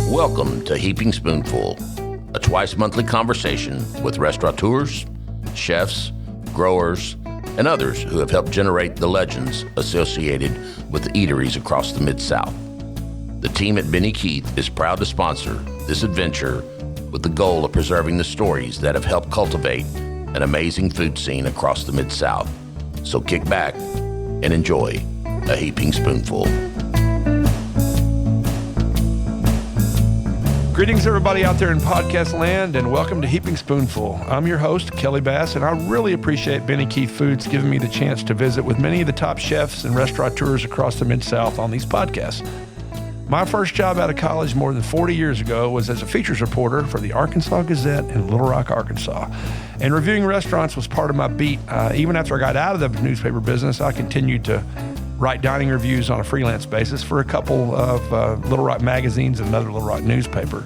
Welcome to Heaping Spoonful, a twice-monthly conversation with restaurateurs, chefs, growers, and others who have helped generate the legends associated with eateries across the Mid-South. The team at Benny Keith is proud to sponsor this adventure with the goal of preserving the stories that have helped cultivate an amazing food scene across the Mid-South. So kick back and enjoy a Heaping Spoonful. Greetings, everybody out there in podcast land, and welcome to Heaping Spoonful. I'm your host, Kelly Bass, and I really appreciate Benny Keith Foods giving me the chance to visit with many of the top chefs and restaurateurs across the Mid-South on these podcasts. My first job out of college more than 40 years ago was as a features reporter for the Arkansas Gazette in Little Rock, Arkansas. And reviewing restaurants was part of my beat. Even after I got out of the newspaper business, I continued to write dining reviews on a freelance basis for a couple of Little Rock magazines and another Little Rock newspaper.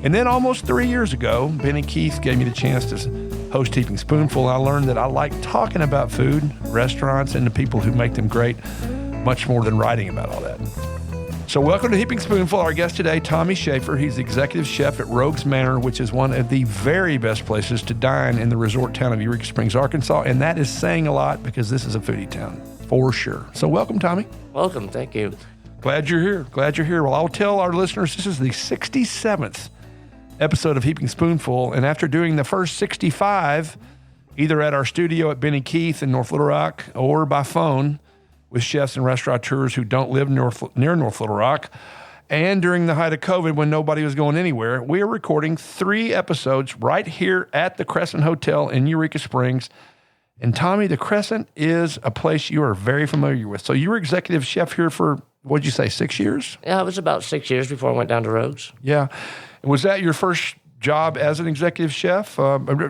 And then almost 3 years ago, Benny Keith gave me the chance to host Heaping Spoonful. I learned that I like talking about food, restaurants, and the people who make them great much more than writing about all that. So welcome to Heaping Spoonful. Our guest today, Tommy Shaffer. He's the executive chef at Rogue's Manor, which is one of the very best places to dine in the resort town of Eureka Springs, Arkansas. And that is saying a lot because this is a foodie town. For sure. So welcome, Tommy. Welcome. Thank you. Glad you're here. Well, I'll tell our listeners this is the 67th episode of Heaping Spoonful. And after doing the first 65, either at our studio at Benny Keith in North Little Rock or by phone with chefs and restaurateurs who don't live near North Little Rock, and during the height of COVID when nobody was going anywhere, we are recording 3 episodes right here at the Crescent Hotel in Eureka Springs. And Tommy, the Crescent is a place you are very familiar with. So you were executive chef here for, what'd you say, 6 years? Yeah, it was about 6 years before I went down to Rogue's. Yeah. And was that your first job as an executive chef?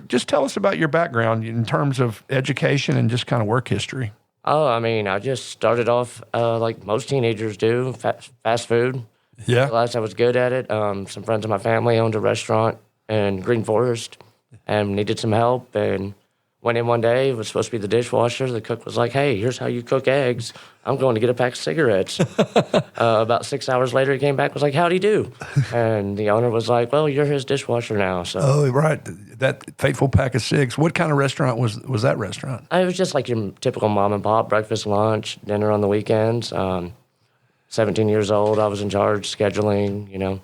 Just tell us about your background in terms of education and just kind of work history. Oh, I mean, I just started off like most teenagers do, fast food. Yeah. Realized I was good at it. Some friends of my family owned a restaurant in Green Forest and needed some help, and went in one day, was supposed to be the dishwasher. The cook was like, hey, here's how you cook eggs. I'm going to get a pack of cigarettes. About 6 hours later, he came back, was like, how'd he do? And the owner was like, well, you're his dishwasher now. So. Oh, right. That fateful pack of cigs. What kind of restaurant was that restaurant? It was just like your typical mom and pop, breakfast, lunch, dinner on the weekends. 17 years old, I was in charge, scheduling, you know.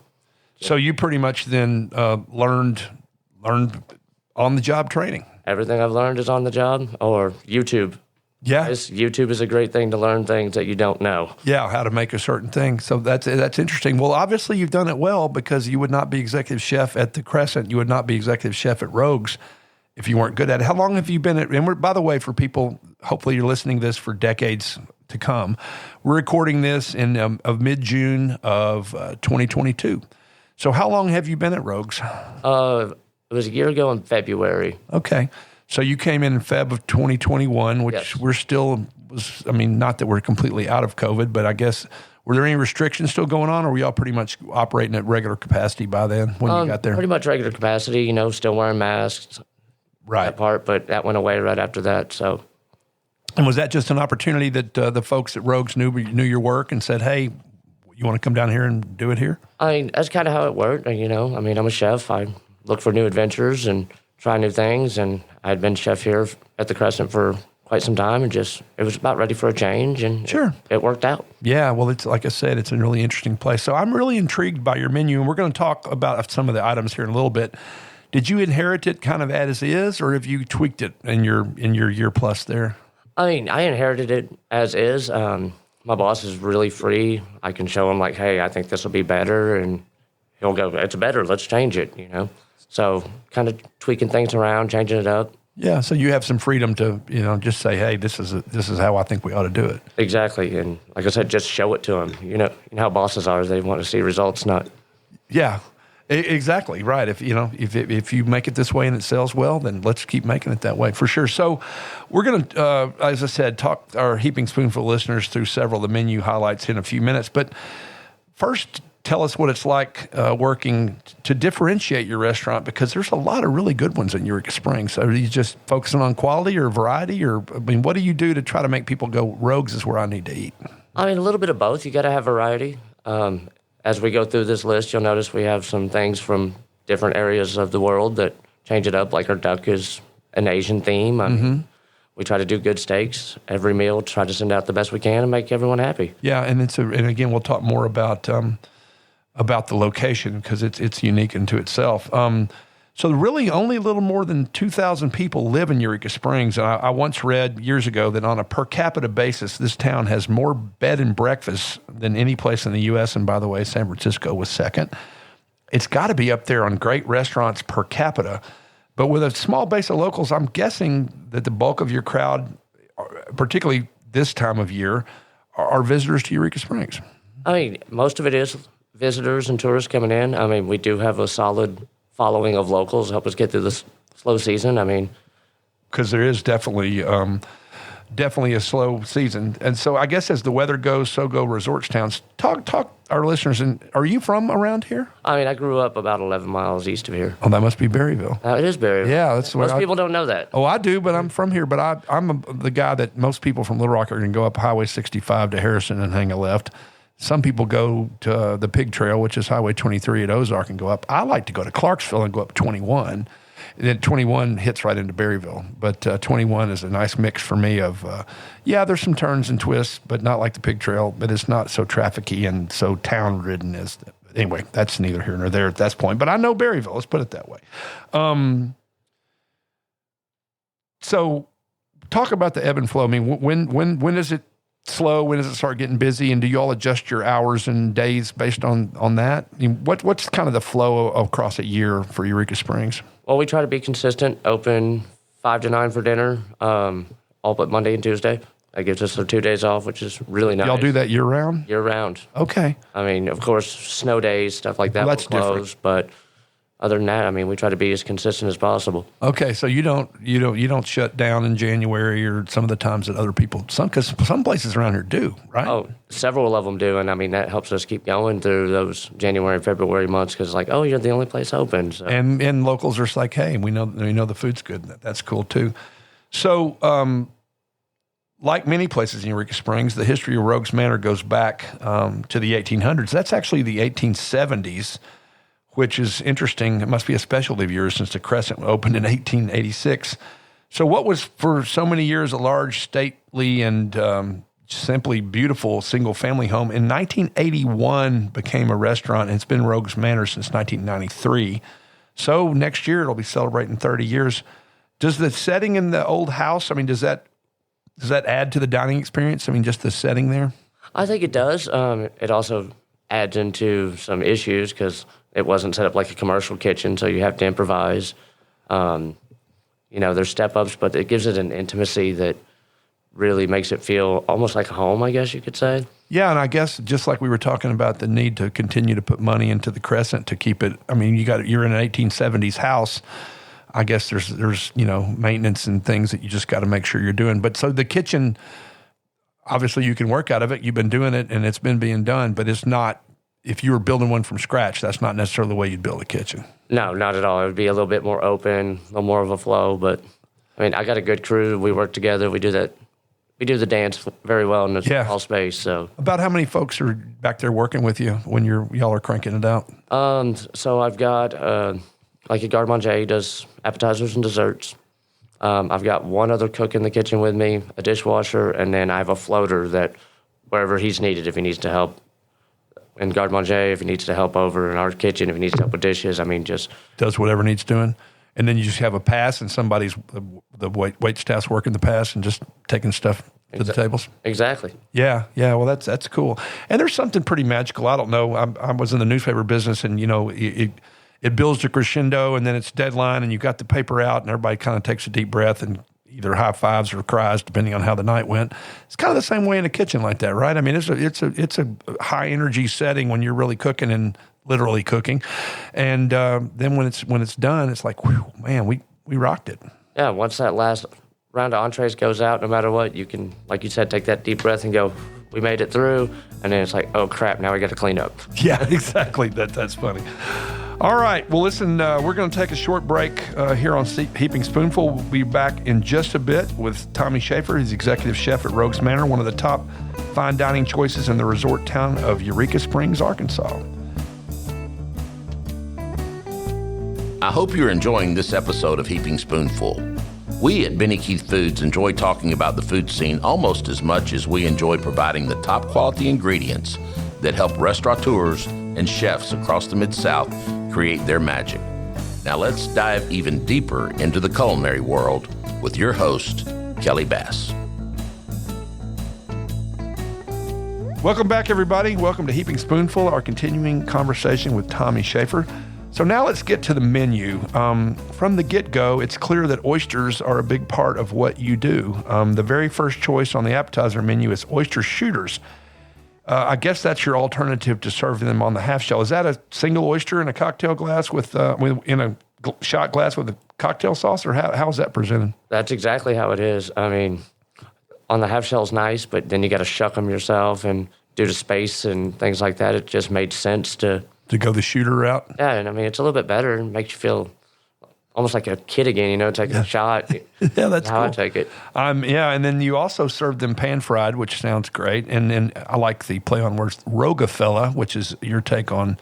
So you pretty much then learned on-the-job training. Everything I've learned is on the job or YouTube. Yeah. YouTube is a great thing to learn things that you don't know. Yeah, how to make a certain thing. So that's interesting. Well, obviously you've done it well because you would not be executive chef at the Crescent. You would not be executive chef at Rogue's if you weren't good at it. How long have you been at, and by the way, for people, hopefully you're listening to this for decades to come. We're recording this in of mid-June of 2022. So how long have you been at Rogue's? It was a year ago in February. Okay. So you came in Feb of 2021, which yes. we're still, not that we're completely out of COVID, but I guess, were there any restrictions still going on, or were y'all pretty much operating at regular capacity by then when you got there? Pretty much regular capacity, still wearing masks. Right. That part, but that went away right after that, so. And was that just an opportunity that the folks at Rogue's knew your work and said, hey, you want to come down here and do it here? I mean, that's kind of how it worked, I'm a chef. I look for new adventures and try new things, and I had been chef here at the Crescent for quite some time, and it was about ready for a change, and sure. it worked out. Yeah, well, it's like I said, it's a really interesting place. So I'm really intrigued by your menu, and we're going to talk about some of the items here in a little bit. Did you inherit it kind of as is, or have you tweaked it in your year plus there? I mean, I inherited it as is. My boss is really free. I can show him, like, hey, I think this will be better, and he'll go, it's better, let's change it, So kind of tweaking things around, changing it up. Yeah, so you have some freedom to, just say, hey, this is how I think we ought to do it. Exactly, and like I said, just show it to them. You know how bosses are; they want to see results, not. Yeah, exactly right. If you make it this way and it sells well, then let's keep making it that way for sure. So we're going to, as I said, talk our Heaping Spoonful listeners through several of the menu highlights in a few minutes. But first, tell us what it's like working to differentiate your restaurant, because there's a lot of really good ones in Eureka Springs. So are you just focusing on quality or variety, or I mean, what do you do to try to make people go, Rogues is where I need to eat? I mean, a little bit of both. You got to have variety. As we go through this list, you'll notice we have some things from different areas of the world that change it up. Like our duck is an Asian theme. I mean, we try to do good steaks every meal. Try to send out the best we can and make everyone happy. Yeah, and and again, we'll talk more about the location, because it's unique into itself. So really only a little more than 2,000 people live in Eureka Springs. And I once read years ago that on a per capita basis, this town has more bed and breakfasts than any place in the U.S. And by the way, San Francisco was second. It's got to be up there on great restaurants per capita. But with a small base of locals, I'm guessing that the bulk of your crowd, particularly this time of year, are visitors to Eureka Springs. I mean, most of it is visitors and tourists coming in. I mean, we do have a solid following of locals help us get through this slow season. I mean, because there is definitely a slow season, and so I guess as the weather goes, so go resorts towns. Talk our listeners. And are you from around here? I mean, I grew up about 11 miles east of here. Oh, that must be Berryville. It is Berryville. Yeah, that's most people don't know that. Oh, I do, but I'm from here. But I'm the guy that most people from Little Rock are going to go up Highway 65 to Harrison and hang a left. Some people go to the Pig Trail, which is Highway 23 at Ozark, and go up. I like to go to Clarksville and go up 21. And then 21 hits right into Berryville. But 21 is a nice mix for me of, there's some turns and twists, but not like the Pig Trail. But it's not so trafficky and so town-ridden as... Anyway, that's neither here nor there at this point. But I know Berryville. Let's put it that way. So talk about the ebb and flow. I mean, when is it slow? When does it start getting busy? And do you all adjust your hours and days based on that? I mean, what's kind of the flow across a year for Eureka Springs? Well, we try to be consistent, open 5 to 9 for dinner, all but Monday and Tuesday. That gives us 2 days off, which is really nice. Y'all do that year-round? Year-round. Okay. I mean, of course, snow days, stuff like that will close, but other than that, I mean, we try to be as consistent as possible. Okay, so you don't shut down in January or some of the times that other people, because some places around here do, right? Oh, several of them do, and I mean that helps us keep going through those January and February months, because like, oh, you're the only place open. So. And locals are just like, hey, we know the food's good. That's cool too. So, like many places in Eureka Springs, the history of Rogues Manor goes back to the 1800s. That's actually the 1870s. Which is interesting. It must be a specialty of yours since the Crescent opened in 1886. So what was for so many years a large, stately, and simply beautiful single-family home, in 1981 became a restaurant, and it's been Rogues Manor since 1993. So next year it'll be celebrating 30 years. Does the setting in the old house, I mean, does that add to the dining experience? I mean, just the setting there? I think it does. It also adds into some issues because it wasn't set up like a commercial kitchen, so you have to improvise. There's step-ups, but it gives it an intimacy that really makes it feel almost like a home, I guess you could say. Yeah, and I guess just like we were talking about the need to continue to put money into the Crescent to keep it, I mean, you're in an 1870s house. I guess there's maintenance and things that you just got to make sure you're doing. But so the kitchen, obviously you can work out of it. You've been doing it, and it's been being done, but it's not, if you were building one from scratch, that's not necessarily the way you'd build a kitchen. No, not at all. It would be a little bit more open, a little more of a flow. But, I mean, I got a good crew. We work together. We do that. We do the dance very well in a small space. So, about how many folks are back there working with you when y'all are cranking it out? So I've got like a garde-manger. He does appetizers and desserts. I've got one other cook in the kitchen with me, a dishwasher, and then I have a floater that wherever he's needed, if he needs to help in garde-manger, if he needs to help over in our kitchen, if he needs to help with dishes, I mean, just does whatever needs doing. And then you just have a pass, and somebody's the wait staff's working the pass and just taking stuff to the tables. Exactly. Yeah. Well, that's cool. And there's something pretty magical. I don't know. I was in the newspaper business, and it builds to crescendo, and then it's deadline, and you got the paper out, and everybody kind of takes a deep breath and either high fives or cries, depending on how the night went. It's kind of the same way in a kitchen like that, right? I mean, it's a high energy setting when you're really cooking and literally cooking, and then when it's done, it's like, whew, man, we rocked it. Yeah, once that last round of entrees goes out, no matter what, you can, like you said, take that deep breath and go, we made it through, and then it's like, oh crap, now we got to clean up. Yeah, exactly. That's funny. All right. Well, listen, we're going to take a short break here on Heaping Spoonful. We'll be back in just a bit with Tommy Shaffer. He's executive chef at Rogues Manor, one of the top fine dining choices in the resort town of Eureka Springs, Arkansas. I hope you're enjoying this episode of Heaping Spoonful. We at Benny Keith Foods enjoy talking about the food scene almost as much as we enjoy providing the top quality ingredients that help restaurateurs and chefs across the Mid-South create their magic. Now let's dive even deeper into the culinary world with your host, Kelly Bass. Welcome back, everybody. Welcome to Heaping Spoonful, our continuing conversation with Tommy Shaffer. So now let's get to the menu. From the get-go, it's clear that oysters are a big part of what you do. The very first choice on the appetizer menu is oyster shooters. I guess that's your alternative to serving them on the half shell. Is that a single oyster in a cocktail glass in a shot glass with a cocktail sauce, or how is that presented? That's exactly how it is. I mean, on the half shell's nice, but then you got to shuck them yourself, and due to space and things like that, it just made sense to go the shooter route. Yeah, and I mean, it's a little bit better and makes you feel almost like a kid again, taking a shot. Yeah, that's how cool. I take it. Yeah, and then you also serve them pan-fried, which sounds great. And then I like the play on words, Rogafella, which is your take on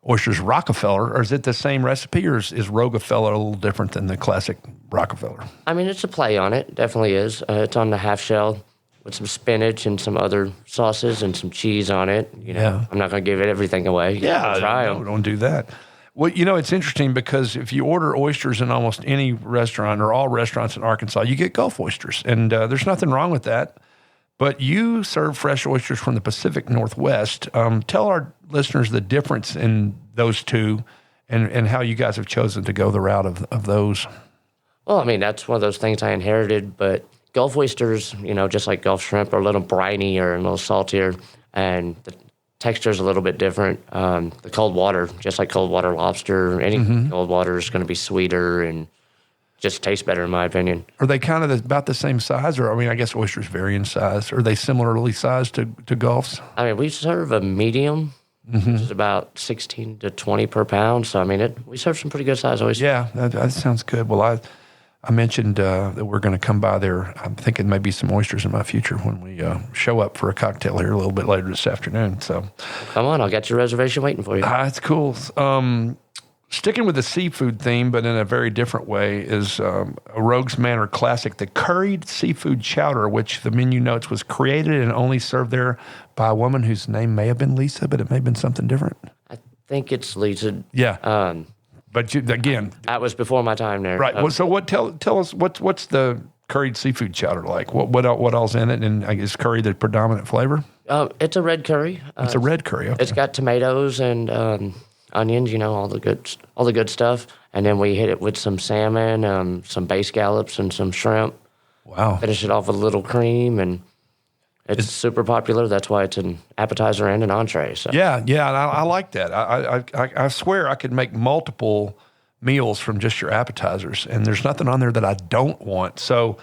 oysters Rockefeller. Or is it the same recipe, or is Rogafella a little different than the classic Rockefeller? I mean, it's a play on it. Definitely is. It's on the half shell with some spinach and some other sauces and some cheese on it. Yeah. I'm not going to give it everything away. Try them. Don't do that. Well, it's interesting because if you order oysters in almost any restaurant or all restaurants in Arkansas, you get Gulf oysters. And there's nothing wrong with that. But you serve fresh oysters from the Pacific Northwest. Tell our listeners the difference in those two and how you guys have chosen to go the route of those. Well, I mean, that's one of those things I inherited. But Gulf oysters, just like Gulf shrimp, are a little briny or a little saltier. And the texture is a little bit different. The cold water, just like cold water lobster, any cold water is going to be sweeter and just tastes better, in my opinion. Are they kind of about the same size? Or, I mean, I guess oysters vary in size. Are they similarly sized to Gulfs? I mean, we serve a medium, which is about 16 to 20 per pound. So, I mean, we serve some pretty good size oysters. Yeah, that sounds good. Well, I mentioned that we're going to come by there. I'm thinking maybe some oysters in my future when we show up for a cocktail here a little bit later this afternoon. So, come on, I'll get your reservation waiting for you. That's cool. Sticking with the seafood theme, but in a very different way, is a Rogues Manor classic, the curried seafood chowder, which the menu notes was created and only served there by a woman whose name may have been Lisa, but it may have been something different. I think it's Lisa. Yeah. But again, that was before my time there. Right. So tell us what's the curried seafood chowder like? What all's in it? And is curry the predominant flavor? It's a red curry. It's a red curry. Okay. It's got tomatoes and onions. All the good stuff. And then we hit it with some salmon, some bay scallops, and some shrimp. Wow. Finish it off with a little cream, and it's super popular. That's why it's an appetizer and an entree. So. Yeah, and I like that. I swear I could make multiple meals from just your appetizers, and there's nothing on there that I don't want. So,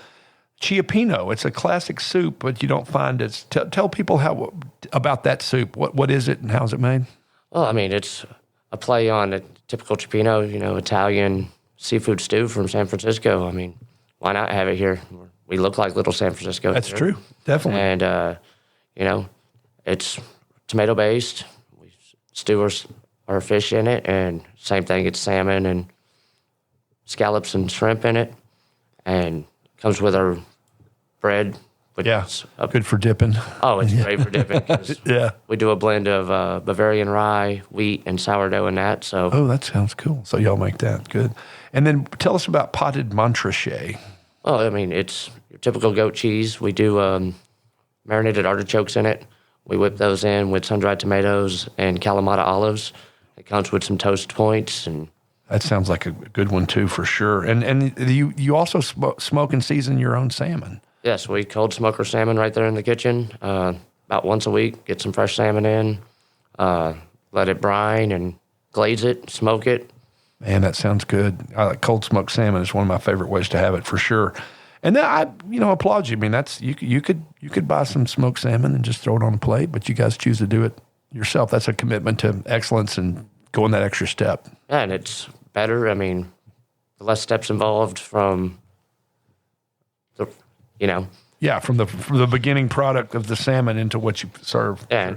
Chiapino, it's a classic soup, but you don't find it. Tell people about that soup. What is it, and how is it made? Well, I mean, it's a play on a typical Chiapino, Italian seafood stew from San Francisco. I mean, why not have it here? We look like little San Francisco. That's true, definitely. And, it's tomato-based. We stew our fish in it, and same thing, it's salmon and scallops and shrimp in it, and comes with our bread. Good for dipping. Oh, it's great for dipping. Yeah. We do a blend of Bavarian rye, wheat, and sourdough in that. So. Oh, that sounds cool. So y'all make that. Good. And then tell us about potted montrachet. Well, I mean, it's your typical goat cheese. We do marinated artichokes in it. We whip those in with sun-dried tomatoes and Kalamata olives. It comes with some toast points. And that sounds like a good one, too, for sure. And you also smoke and season your own salmon. Yes, we cold smoke our salmon right there in the kitchen about once a week. Get some fresh salmon in, let it brine and glaze it, smoke it. Man, that sounds good. Cold smoked salmon is one of my favorite ways to have it for sure. And then I applaud you. I mean, that's you could buy some smoked salmon and just throw it on a plate, but you guys choose to do it yourself. That's a commitment to excellence and going that extra step. Yeah, and it's better. I mean, the less steps involved from the, Yeah, from the beginning product of the salmon into what you serve. Yeah.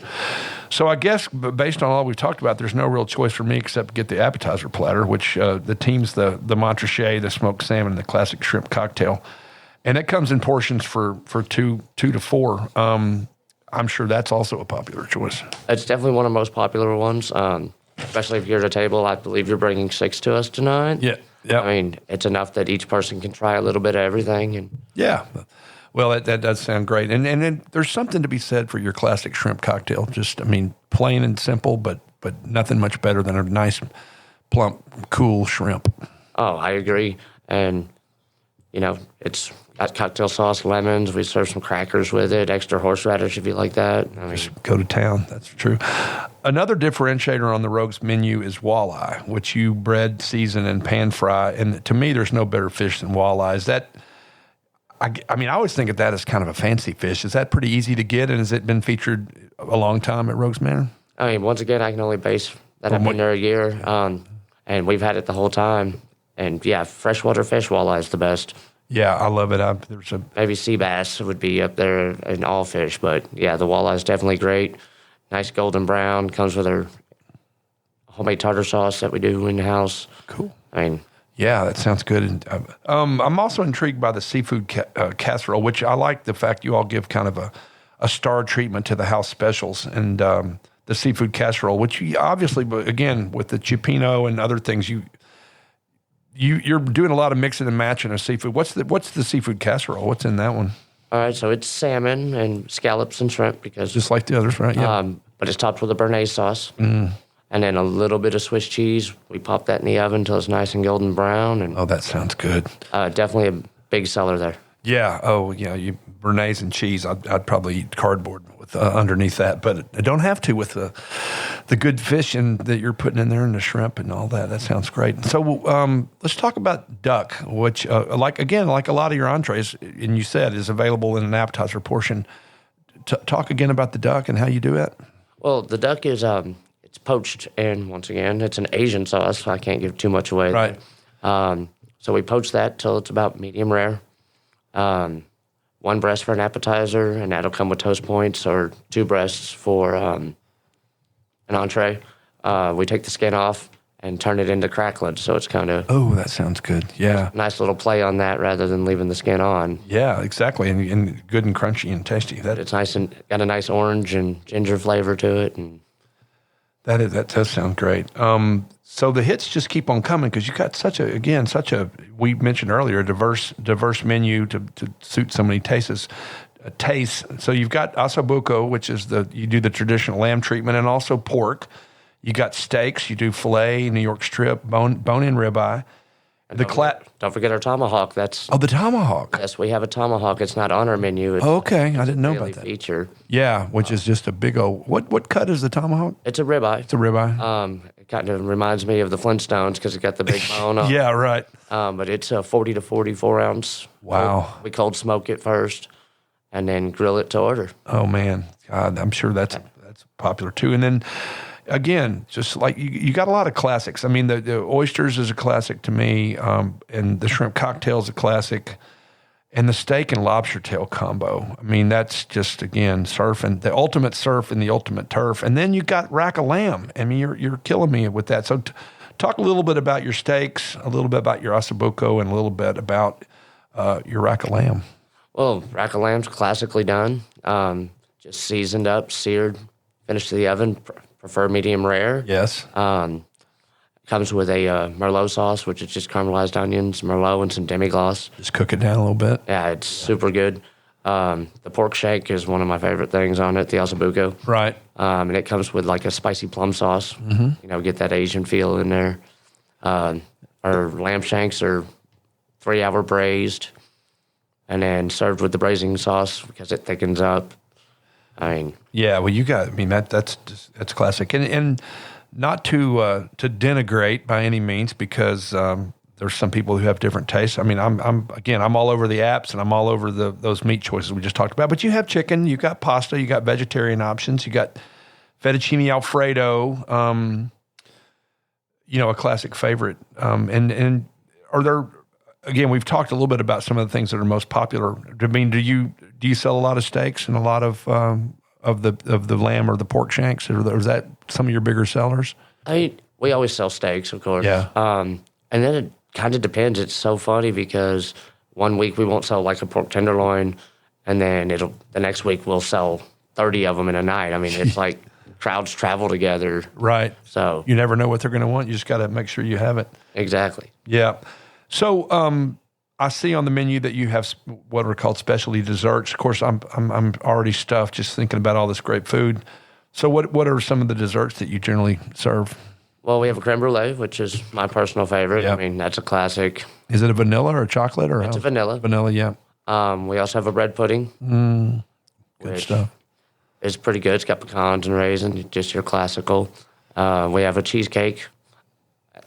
So I guess based on all we've talked about, there's no real choice for me except to get the appetizer platter, which the team's the Montrachet, the smoked salmon, and the classic shrimp cocktail. And it comes in portions for two to four. I'm sure that's also a popular choice. It's definitely one of the most popular ones, especially if you're at a table. I believe you're bringing 6 to us tonight. Yeah. I mean, it's enough that each person can try a little bit of everything. And yeah. Well, that does sound great. And then there's something to be said for your classic shrimp cocktail. Just, I mean, plain and simple, but nothing much better than a nice, plump, cool shrimp. Oh, I agree. And, it's got cocktail sauce, lemons. We serve some crackers with it, extra horseradish if you like that. I mean, Just go to town. That's true. Another differentiator on the Rogues menu is walleye, which you bread, season, and pan fry. And to me, there's no better fish than walleye. Is that... I mean, I always think of that as kind of a fancy fish. Is that pretty easy to get, and has it been featured a long time at Rogues Manor? I mean, once again, I can only base that I've been there a year, and we've had it the whole time. And, yeah, freshwater fish walleye is the best. Yeah, I love it. Maybe sea bass would be up there in all fish, but, yeah, the walleye is definitely great. Nice golden brown, comes with our homemade tartar sauce that we do in the house. Cool. I mean... Yeah, that sounds good. And, I'm also intrigued by the seafood casserole, which I like the fact you all give kind of a star treatment to the house specials. And the seafood casserole, which you obviously, again, with the cioppino and other things, you're doing a lot of mixing and matching of seafood. What's the seafood casserole? What's in that one? All right, so it's salmon and scallops and shrimp because just like the others, right? Yeah. But it's topped with a béarnaise sauce. And then a little bit of Swiss cheese. We pop that in the oven until it's nice and golden brown. And oh, that sounds good. Definitely a big seller there. Yeah. Oh, yeah. Béarnaise and cheese. I'd probably eat cardboard with underneath that, but I don't have to with the good fish that you're putting in there and the shrimp and all that. That sounds great. So let's talk about duck, which like a lot of your entrees, and you said is available in an appetizer portion. Talk again about the duck and how you do it. Well, the duck is it's poached, and once again, it's an Asian sauce, so I can't give too much away. Right. So we poach that till it's about medium rare. One breast for an appetizer, and that'll come with toast points, or 2 breasts for an entree. We take the skin off and turn it into cracklings, so it's kind of... Oh, that sounds good. Yeah. Nice little play on that rather than leaving the skin on. Yeah, exactly, and good and crunchy and tasty. It's nice and got a nice orange and ginger flavor to it, and... That does sound great. So the hits just keep on coming because you got such a we mentioned earlier, diverse menu to suit so many tastes. So you've got ossobuco, which is you do the traditional lamb treatment, and also pork. You got steaks. You do filet, New York strip, bone-in ribeye. Don't forget our tomahawk. The tomahawk. Yes, we have a tomahawk. It's not on our menu. It's okay, I didn't know about that. Feature. Yeah, which is just a big old. What cut is the tomahawk? It's a ribeye. It's a ribeye. It kind of reminds me of the Flintstones because it got the big bone on. Yeah, right. But it's a 40 to 44 ounce. Wow. We cold smoke it first, and then grill it to order. Oh man, God, I'm sure that's popular too. And then. Again, just like you got a lot of classics. I mean, the oysters is a classic to me, and the shrimp cocktail is a classic, and the steak and lobster tail combo. I mean, that's just, again, surfing, the ultimate surf and the ultimate turf. And then you got rack of lamb. I mean, you're killing me with that. So talk a little bit about your steaks, a little bit about your ossobuco, and a little bit about your rack of lamb. Well, rack of lamb's classically done, just seasoned up, seared, finished to the oven. Prefer medium rare. Yes. Comes with a Merlot sauce, which is just caramelized onions, Merlot, and some demi-glace. Just cook it down a little bit. Yeah, it's super good. The pork shank is one of my favorite things on it, the ossobuco. Right. And it comes with like a spicy plum sauce. Mm-hmm. Get that Asian feel in there. Our lamb shanks are 3-hour braised and then served with the braising sauce because it thickens up. Yeah, well, that's classic, and not to denigrate by any means, because there's some people who have different tastes. I mean, I'm all over the apps and I'm all over those meat choices we just talked about. But you have chicken, you got pasta, you got vegetarian options, you got fettuccine Alfredo, a classic favorite. And are there? Again, we've talked a little bit about some of the things that are most popular. I mean, do you sell a lot of steaks and a lot of the lamb or the pork shanks, or is that some of your bigger sellers? We always sell steaks, of course. Yeah. And then it kind of depends. It's so funny because one week we won't sell like a pork tenderloin, and then the next week we'll sell 30 of them in a night. I mean, it's like crowds travel together. Right. So you never know what they're going to want. You just got to make sure you have it. Exactly. Yeah. So I see on the menu that you have what are called specialty desserts. Of course, I'm already stuffed just thinking about all this great food. So what are some of the desserts that you generally serve? Well, we have a creme brulee, which is my personal favorite. Yep. I mean, that's a classic. Is it a vanilla or a chocolate? It's a vanilla. Vanilla, yeah. We also have a bread pudding. Good stuff. It's pretty good. It's got pecans and raisins, just your classical. We have a cheesecake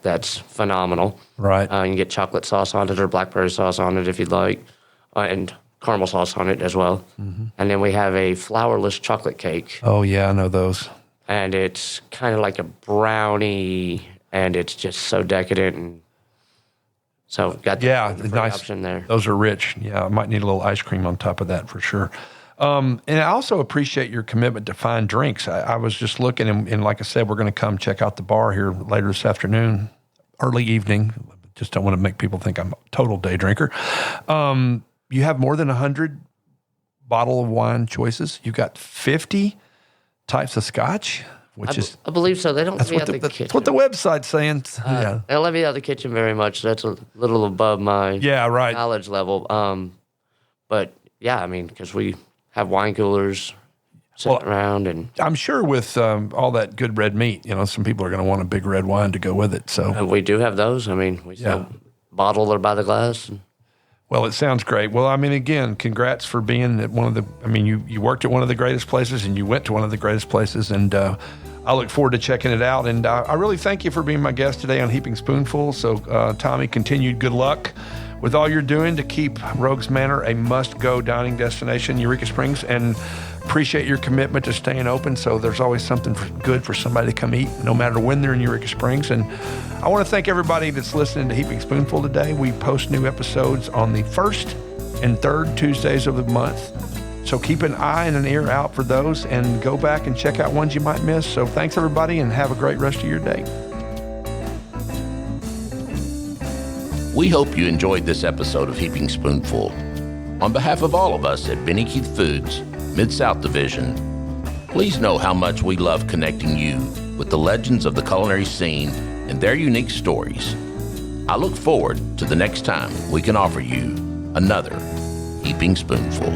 that's phenomenal. Right. You can get chocolate sauce on it or blackberry sauce on it if you'd like, and caramel sauce on it as well. Mm-hmm. And then we have a flourless chocolate cake. Oh, yeah, I know those. And it's kind of like a brownie, and it's just so decadent. And so got the nice option there. Those are rich. Yeah, I might need a little ice cream on top of that for sure. And I also appreciate your commitment to fine drinks. I was just looking, and like I said, we're going to come check out the bar here later this afternoon, early evening. Just don't want to make people think I'm a total day drinker. You have more than 100 bottle of wine choices. You've got 50 types of scotch, I believe so. They don't let me out the kitchen. That's what the website's saying. Yeah. They don't let me out the kitchen very much. That's a little above my knowledge level. But yeah, I mean, because we have wine coolers sitting around, and I'm sure with all that good red meat, some people are going to want a big red wine to go with it. So we do have those. I mean, we sell bottle or by the glass. Well, it sounds great. Well, I mean, again, congrats for being at you worked at one of the greatest places and you went to one of the greatest places, and I look forward to checking it out. And I really thank you for being my guest today on Heaping Spoonful. So, Tommy, continued good luck with all you're doing to keep Rogues Manor a must-go dining destination, Eureka Springs, and appreciate your commitment to staying open so there's always something good for somebody to come eat, no matter when they're in Eureka Springs. And I want to thank everybody that's listening to Heaping Spoonful today. We post new episodes on the first and third Tuesdays of the month. So keep an eye and an ear out for those and go back and check out ones you might miss. So thanks, everybody, and have a great rest of your day. We hope you enjoyed this episode of Heaping Spoonful. On behalf of all of us at Benny Keith Foods, Mid-South Division, please know how much we love connecting you with the legends of the culinary scene and their unique stories. I look forward to the next time we can offer you another Heaping Spoonful.